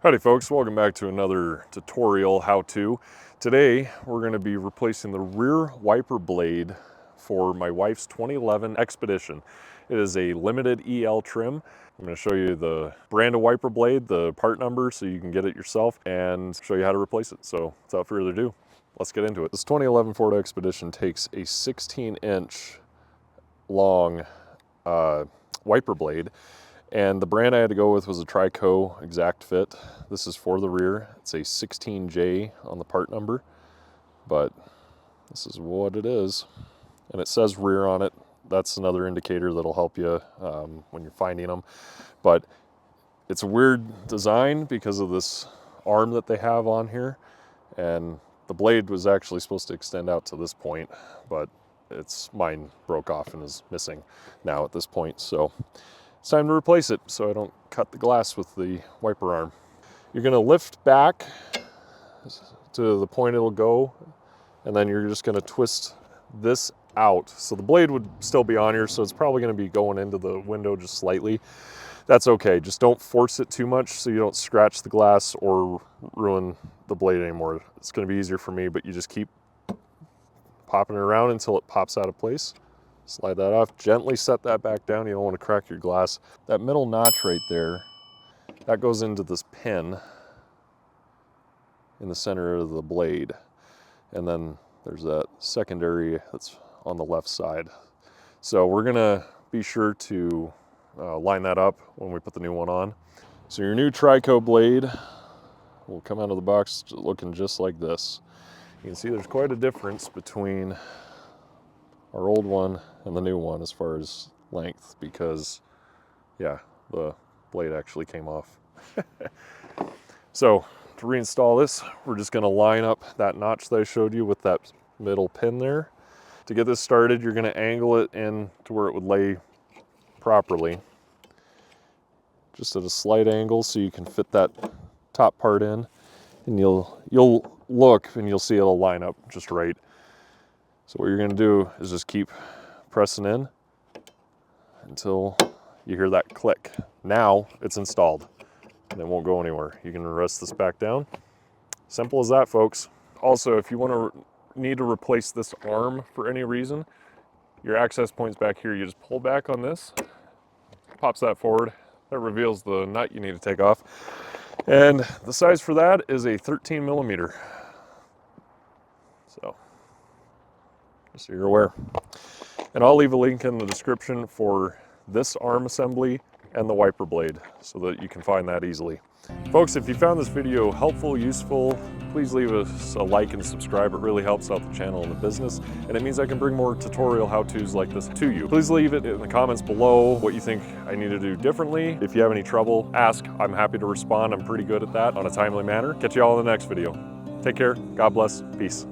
Howdy folks, welcome back to another tutorial how-to. Today we're going to be replacing the rear wiper blade for my wife's 2011 Expedition. It is a limited EL trim. I'm going to show you the brand of wiper blade, the part number so you can get it yourself, and show you how to replace it. So without further ado, let's get into it. This 2011 Ford Expedition takes a 16-inch long wiper blade. And the brand I had to go with was a Trico Exact Fit. This is for the rear. It's a 16J on the part number, but this is what it is. And it says rear on it. That's another indicator that'll help you when you're finding them. But it's a weird design because of this arm that they have on here. And the blade was actually supposed to extend out to this point, but mine broke off and is missing now at this point. So it's time to replace it so I don't cut the glass with the wiper arm. You're going to lift back to the point it'll go, and then you're just going to twist this out. So the blade would still be on here, so it's probably going to be going into the window just slightly. That's okay. Just don't force it too much so you don't scratch the glass or ruin the blade anymore. It's going to be easier for me, but you just keep popping it around until it pops out of place. Slide that off, gently set that back down. You don't want to crack your glass. That middle notch right there, that goes into this pin in the center of the blade. And then there's that secondary that's on the left side. So we're gonna be sure to line that up when we put the new one on. So your new Trico blade will come out of the box looking just like this. You can see there's quite a difference between our old one and the new one as far as length, because yeah, the blade actually came off. So to reinstall this, we're just going to line up that notch that I showed you with that middle pin there. To get this started, you're going to angle it in to where it would lay properly, just at a slight angle so you can fit that top part in, and you'll look and you'll see it'll line up just right. So what you're going to do is just keep pressing in until you hear that click. Now it's installed and it won't go anywhere. You can rest this back down. Simple as that, folks. Also, if you need to replace this arm for any reason, your access point's back here. You just pull back on this, pops that forward. That reveals the nut you need to take off. And the size for that is a 13 millimeter. So you're aware. And I'll leave a link in the description for this arm assembly and the wiper blade so that you can find that easily. Folks, if you found this video helpful, useful, please leave us a like and subscribe. It really helps out the channel and the business, and it means I can bring more tutorial how-tos like this to you. Please leave it in the comments below what you think I need to do differently. If you have any trouble, ask. I'm happy to respond. I'm pretty good at that on a timely manner. Catch you all in the next video. Take care. God bless. Peace.